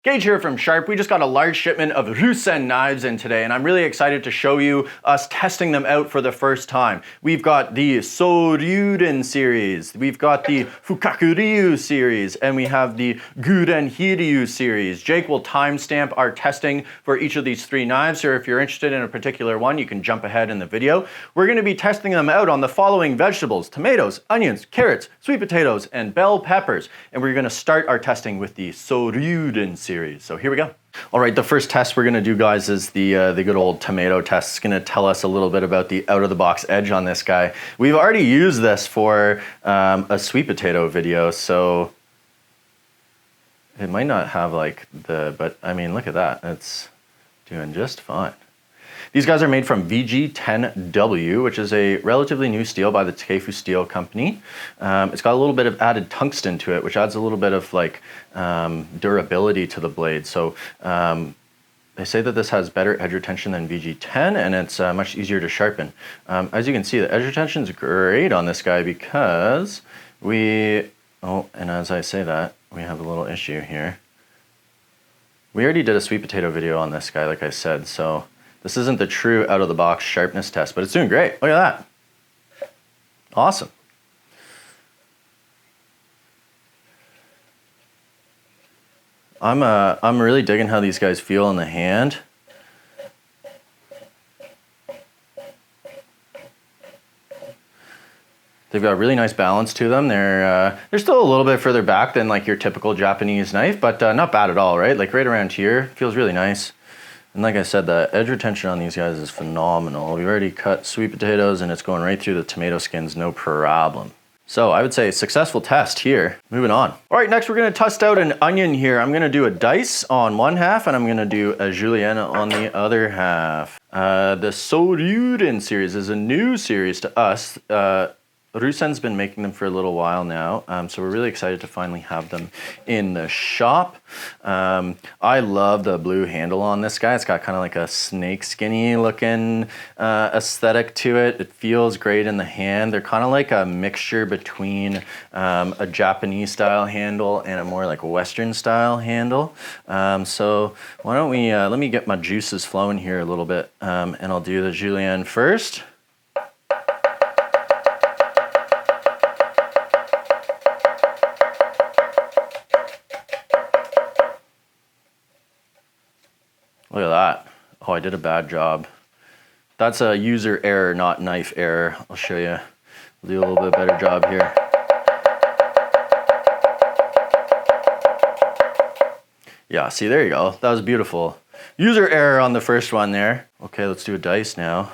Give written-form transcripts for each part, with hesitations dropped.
Gage here from Sharp. We just got a large shipment of Ryusen knives in today, and I'm really excited to show you us testing them out for the first time. We've got the Souryurin series, we've got the Fukakuryu series, and we have the Gurenhiryu series. Jake will timestamp our testing for each of these three knives, so if you're interested in a particular one, you can jump ahead in the video. We're going to be testing them out on the following vegetables: tomatoes, onions, carrots, sweet potatoes, and bell peppers. And we're going to start our testing with the Souryurin series. So here we go. All right, the first test we're gonna do, guys, is the good old tomato test. It's gonna tell us a little bit about the out-of-the-box edge on this guy. We've already used this for a sweet potato video, so it might not have but I mean, look at that. It's doing just fine. These guys are made from VG10W, which is a relatively new steel by the Takeifu Steel Company. It's got a little bit of added tungsten to it, which adds a little bit of durability to the blade. So they say that this has better edge retention than VG10, and it's much easier to sharpen. As you can see, the edge retention is great on this guy because and as I say that, we have a little issue here. We already did a sweet potato video on this guy, like I said, so this isn't the true out-of-the-box sharpness test, but it's doing great. Look at that. Awesome. I'm really digging how these guys feel in the hand. They've got a really nice balance to them. They're still a little bit further back than like your typical Japanese knife, but not bad at all, right? Like right around here, feels really nice. And like I said, the edge retention on these guys is phenomenal. We've already cut sweet potatoes and it's going right through the tomato skins, no problem. So I would say successful test here. Moving on. All right, next we're gonna test out an onion here. I'm gonna do a dice on one half and I'm gonna do a julienne on the other half. The Souryurin series is a new series to us. Ryusen's been making them for a little while now, so we're really excited to finally have them in the shop. I love the blue handle on this guy. It's got kind of like a snake skinny looking aesthetic to it. It feels great in the hand. They're kind of like a mixture between a Japanese style handle and a more like Western style handle. So why don't we, let me get my juices flowing here a little bit, and I'll do the julienne first. Look at that. Oh, I did a bad job. That's a user error, not knife error. I'll show you. I'll do a little bit better job here. Yeah, see, there you go. That was beautiful. User error on the first one there. Okay, let's do a dice now.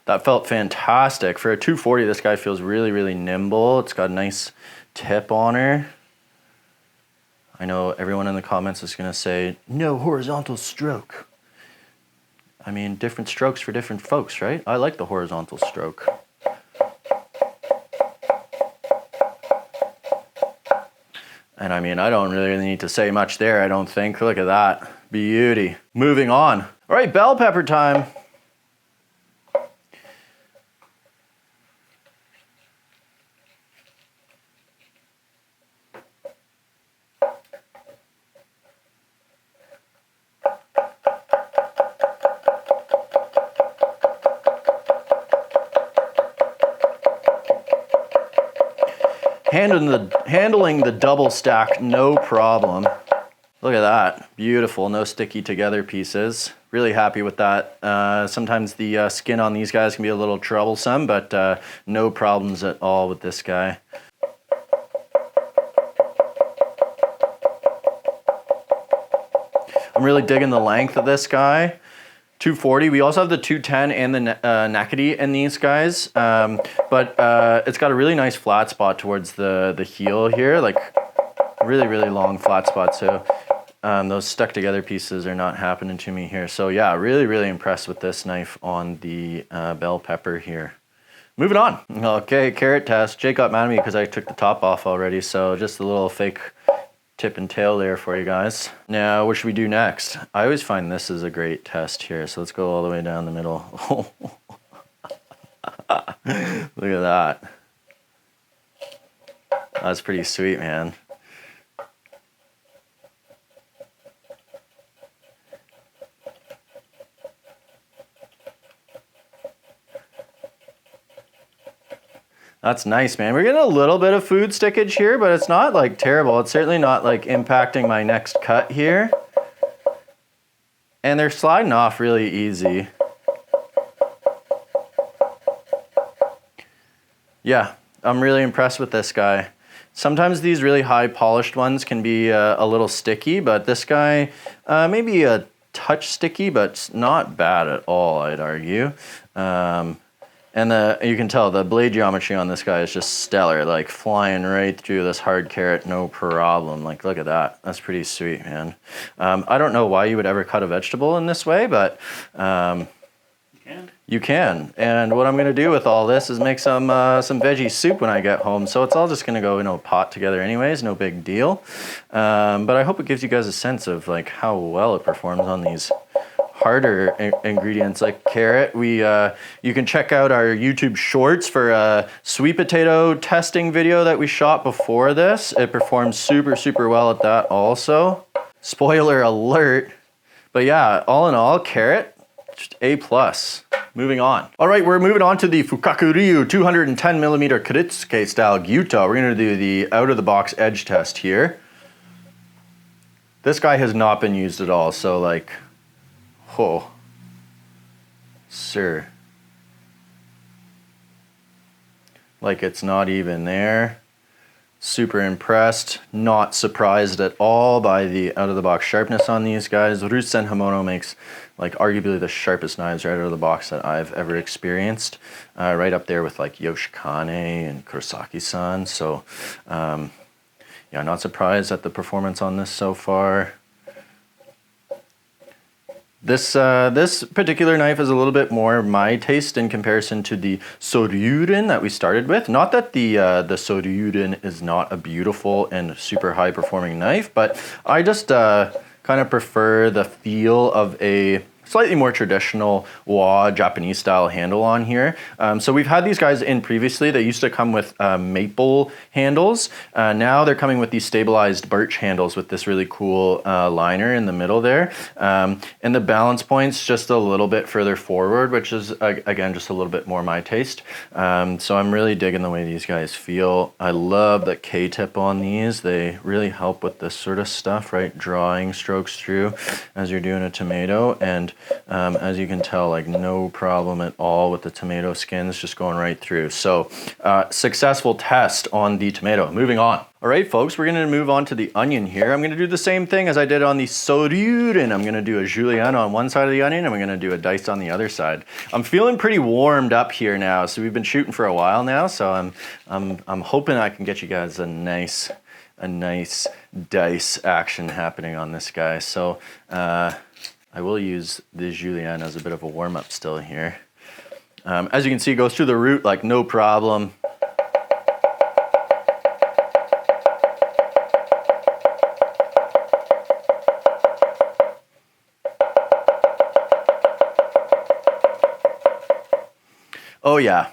That felt fantastic. For a 240, this guy feels really, really nimble. It's got a nice tip on her. I know everyone in the comments is gonna say, no horizontal stroke. I mean, different strokes for different folks, right? I like the horizontal stroke. And I mean, I don't really need to say much there, I don't think. Look at that, beauty. Moving on. All right, bell pepper time. Handling the double stack, no problem. Look at that, beautiful, no sticky together pieces. Really happy with that. Sometimes the skin on these guys can be a little troublesome, but no problems at all with this guy. I'm really digging the length of this guy. 240. We also have the 210 and the Nakedi in these guys, but it's got a really nice flat spot towards the heel here, like really, really long flat spot. So those stuck together pieces are not happening to me here. So yeah, really, really impressed with this knife on the bell pepper here. Moving on. Okay, carrot test. Jake got mad at me because I took the top off already, so just a little fake tip and tail there for you guys. Now, what should we do next? I always find this is a great test here, so let's go all the way down the middle. Look at that. That's pretty sweet, man. That's nice, man. We're getting a little bit of food stickage here, but it's not like terrible. It's certainly not like impacting my next cut here. And they're sliding off really easy. Yeah, I'm really impressed with this guy. Sometimes these really high polished ones can be a little sticky, but this guy, maybe a touch sticky, but not bad at all, I'd argue. And you can tell the blade geometry on this guy is just stellar, like flying right through this hard carrot, no problem. Like, look at that. That's pretty sweet, man. I don't know why you would ever cut a vegetable in this way, but you can. And what I'm gonna do with all this is make some veggie soup when I get home. So it's all just gonna go in a pot together anyways, no big deal. But I hope it gives you guys a sense of like how well it performs on these harder ingredients like carrot. You can check out our YouTube shorts for a sweet potato testing video that we shot before this. It performs super, super well at that also. Spoiler alert. But yeah, all in all, carrot, just A+. Moving on. All right, we're moving on to the Fukakuryu 210mm Karitsuke style Gyuto. We're gonna do the out-of-the-box edge test here. This guy has not been used at all, so like, oh, sir. Like it's not even there. Super impressed, not surprised at all by the out-of-the-box sharpness on these guys. Ryusen Hamono makes like arguably the sharpest knives right out of the box that I've ever experienced. Right up there with like Yoshikane and Kurosaki-san. So yeah, not surprised at the performance on this so far. This particular knife is a little bit more my taste in comparison to the Souryurin that we started with. Not that the Souryurin is not a beautiful and super high performing knife, but I just kind of prefer the feel of a slightly more traditional Japanese style handle on here. So we've had these guys in previously. They used to come with maple handles. Now they're coming with these stabilized birch handles with this really cool liner in the middle there. And the balance point's just a little bit further forward, which is again, just a little bit more my taste. So I'm really digging the way these guys feel. I love the K-tip on these. They really help with this sort of stuff, right? Drawing strokes through as you're doing a tomato. And as you can tell, like no problem at all with the tomato skins just going right through. So successful test on the tomato. Moving on. All right, folks, we're gonna move on to the onion here. I'm gonna do the same thing as I did on the Souryurin. I'm gonna do a julienne on one side of the onion and we're gonna do a dice on the other side. I'm feeling pretty warmed up here now. So we've been shooting for a while now. So I'm hoping I can get you guys a nice dice action happening on this guy. So I will use the julienne as a bit of a warm-up still here. As you can see, it goes through the root like no problem. Oh yeah.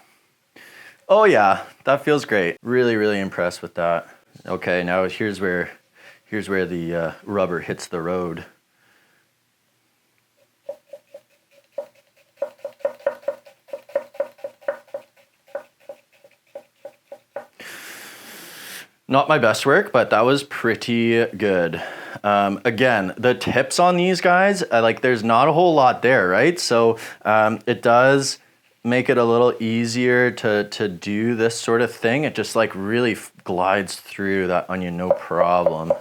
Oh yeah, that feels great. Really, really impressed with that. Okay, now here's where the rubber hits the road. Not my best work, but that was pretty good. Again, the tips on these guys, like there's not a whole lot there, right? So it does make it a little easier to do this sort of thing. It just like really glides through that onion, no problem.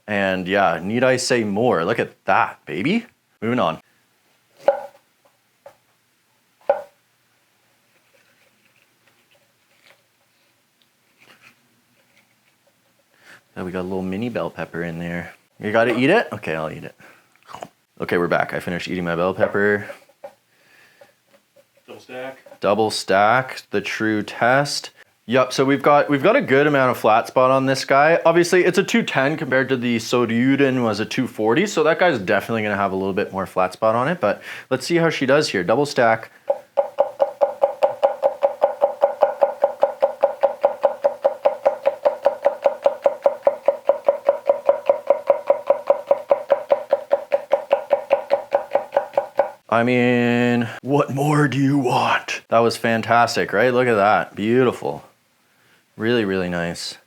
And yeah, need I say more? Look at that, baby. Moving on. Oh, we got a little mini bell pepper in there. You gotta eat it? Okay, I'll eat it. Okay, we're back. I finished eating my bell pepper. Double stack. Double stack, the true test. Yep, so we've got a good amount of flat spot on this guy. Obviously, it's a 210 compared to the Souryurin was a 240, so that guy's definitely gonna have a little bit more flat spot on it, but let's see how she does here. Double stack. I mean, what more do you want? That was fantastic, right? Look at that, beautiful. Really, really nice.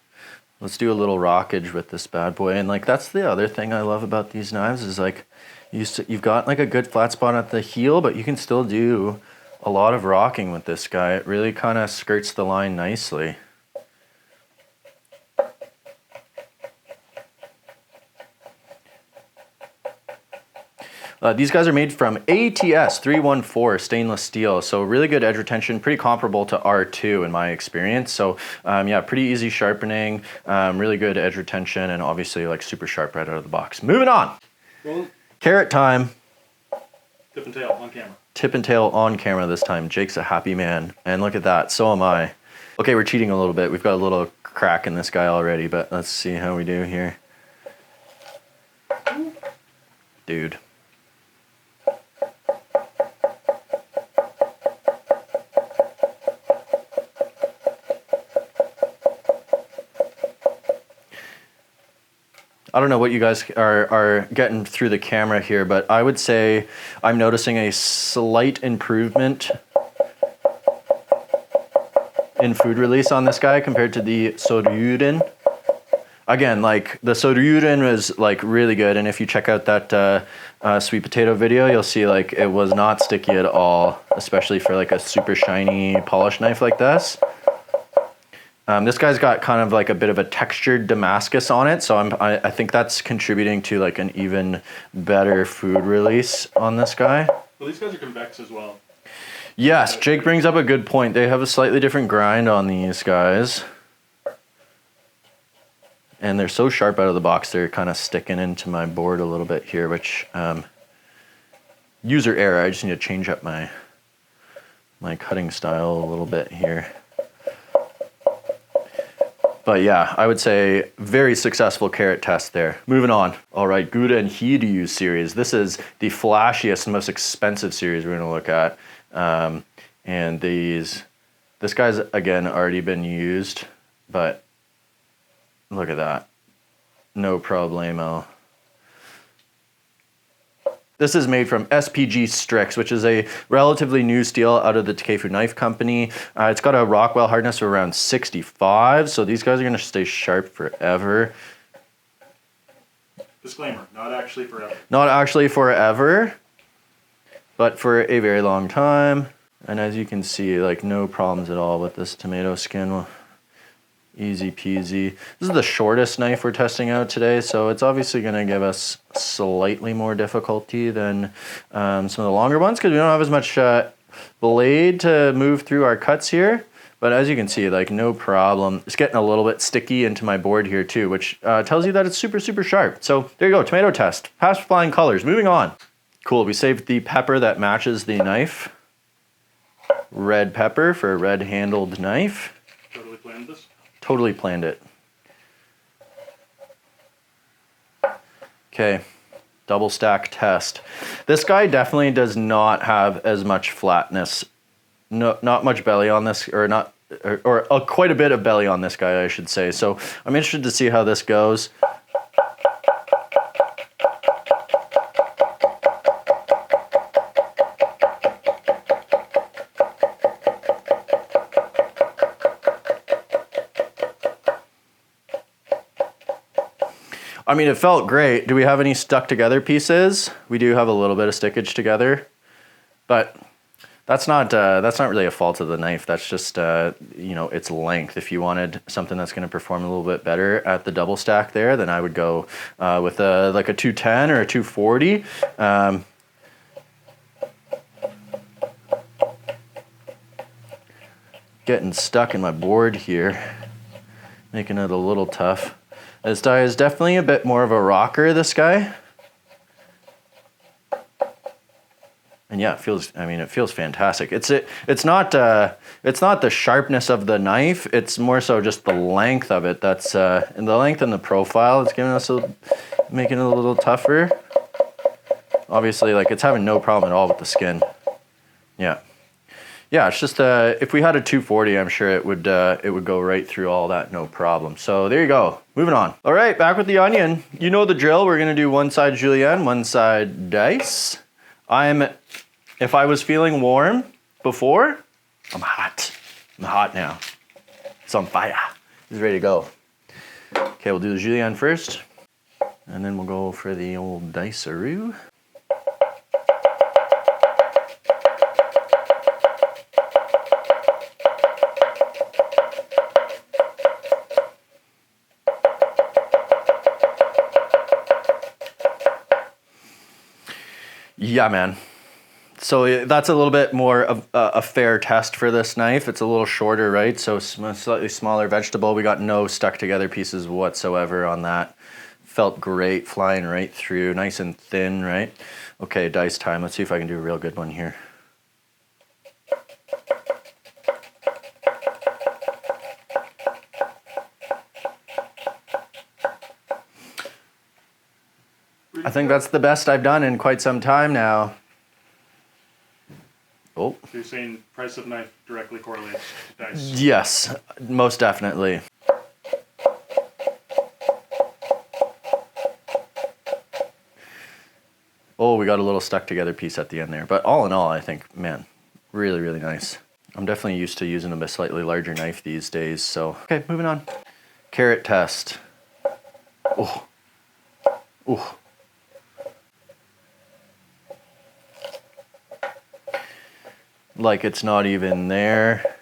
Let's do a little rockage with this bad boy. And like, that's the other thing I love about these knives is like, you've got like a good flat spot at the heel, but you can still do a lot of rocking with this guy. It really kind of skirts the line nicely. These guys are made from ATS 314 stainless steel, so really good edge retention, pretty comparable to R2 in my experience. So yeah, pretty easy sharpening, really good edge retention, and obviously like super sharp right out of the box. Moving on. Well, carrot time. Tip and tail on camera. Tip and tail on camera this time. Jake's a happy man, and look at that, so am I. Okay, we're cheating a little bit. We've got a little crack in this guy already, but let's see how we do here. Dude. I don't know what you guys are getting through the camera here, but I would say I'm noticing a slight improvement in food release on this guy compared to the Souryurin. Again, like the Souryurin was like really good, and if you check out that sweet potato video, you'll see like it was not sticky at all, especially for like a super shiny polished knife like this. This guy's got kind of like a bit of a textured Damascus on it, so I think that's contributing to like an even better food release on this guy. Well, these guys are convex as well. Yes, Jake brings up a good point. They have a slightly different grind on these guys. And they're so sharp out of the box, they're kind of sticking into my board a little bit here, which user error. I just need to change up my cutting style a little bit here. But yeah, I would say very successful carrot test there. Moving on. All right, Gurenhiryu series. This is the flashiest and most expensive series we're gonna look at. And this guy's, again, already been used, but look at that. No problemo. This is made from SPG Strix, which is a relatively new steel out of the Takefu Knife Company. It's got a Rockwell hardness of around 65, so these guys are gonna stay sharp forever. Disclaimer, not actually forever. Not actually forever, but for a very long time. And as you can see, like no problems at all with this tomato skin. Easy peasy. This is the shortest knife we're testing out today, so it's obviously going to give us slightly more difficulty than some of the longer ones because we don't have as much blade to move through our cuts here. But as you can see, like no problem. It's getting a little bit sticky into my board here too, which tells you that it's super, super sharp. So there you go, tomato test. Pass with flying colors. Moving on. Cool, we saved the pepper that matches the knife. Red pepper for a red-handled knife. Totally planned this? Totally planned it. Okay, double stack test. This guy definitely does not have as much flatness. No, not much belly on this, or not, or quite a bit of belly on this guy, I should say. So I'm interested to see how this goes. I mean, it felt great. Do we have any stuck together pieces? We do have a little bit of stickage together, but that's not really a fault of the knife. That's just, you know, its length. If you wanted something that's going to perform a little bit better at the double stack there, then I would go with like a 210 or a 240. Getting stuck in my board here, making it a little tough. This die is definitely a bit more of a rocker, this guy. And yeah, it feels, I mean, it feels fantastic. It's not the sharpness of the knife, it's more so just the length of it. That's, and the length and the profile, it's giving us making it a little tougher. Obviously, like, it's having no problem at all with the skin. Yeah. Yeah, it's just, if we had a 240, I'm sure it would go right through all that, no problem. So there you go, moving on. All right, back with the onion. You know the drill, we're gonna do one side julienne, one side dice. If I was feeling warm before, I'm hot. I'm hot now. It's on fire. It's ready to go. Okay, we'll do the julienne first, and then we'll go for the old diceroo. Yeah, man. So that's a little bit more of a fair test for this knife. It's a little shorter, right? So slightly smaller vegetable. We got no stuck together pieces whatsoever on that. Felt great, flying right through, nice and thin, right? Okay, dice time. Let's see if I can do a real good one here. I think that's the best I've done in quite some time now. Oh. So you're saying price of knife directly correlates to dice? Yes, most definitely. Oh, we got a little stuck together piece at the end there. But all in all, I think, man, really, really nice. I'm definitely used to using a slightly larger knife these days. So, okay, moving on. Carrot test. Oh. Oh. Like it's not even there.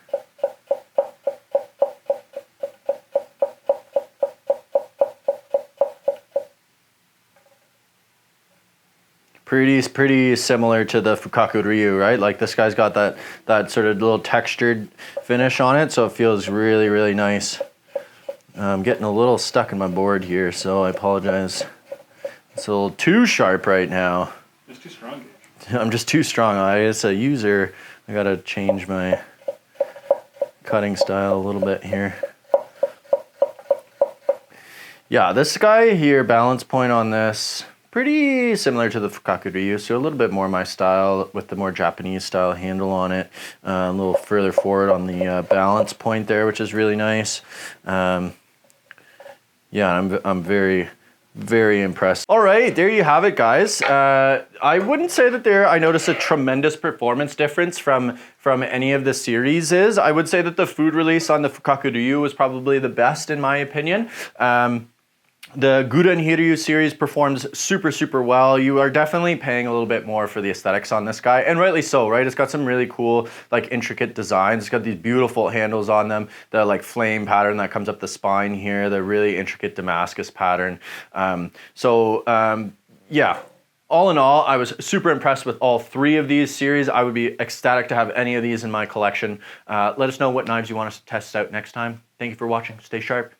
Pretty similar to the Fukakuryu, right? Like this guy's got that sort of little textured finish on it, so it feels really, really nice. I'm getting a little stuck in my board here, so I apologize. It's a little too sharp right now. It's too strong, Gage. I'm just too strong. As a user, I gotta change my cutting style a little bit here. Yeah, this guy here, balance point on this, pretty similar to the Fukakuryu, so a little bit more my style with the more Japanese style handle on it. A little further forward on the balance point there, which is really nice. Yeah, I'm very, very impressed. All right, there you have it, guys. I wouldn't say that I noticed a tremendous performance difference from any of the series. I would say that the food release on the Fukakuryu was probably the best in my opinion. The Gurenhiryu series performs super, super well. You are definitely paying a little bit more for the aesthetics on this guy, and rightly so, right? It's got some really cool, like, intricate designs. It's got these beautiful handles on them, the, like, flame pattern that comes up the spine here, the really intricate Damascus pattern. Yeah. All in all, I was super impressed with all three of these series. I would be ecstatic to have any of these in my collection. Let us know what knives you want us to test out next time. Thank you for watching. Stay sharp.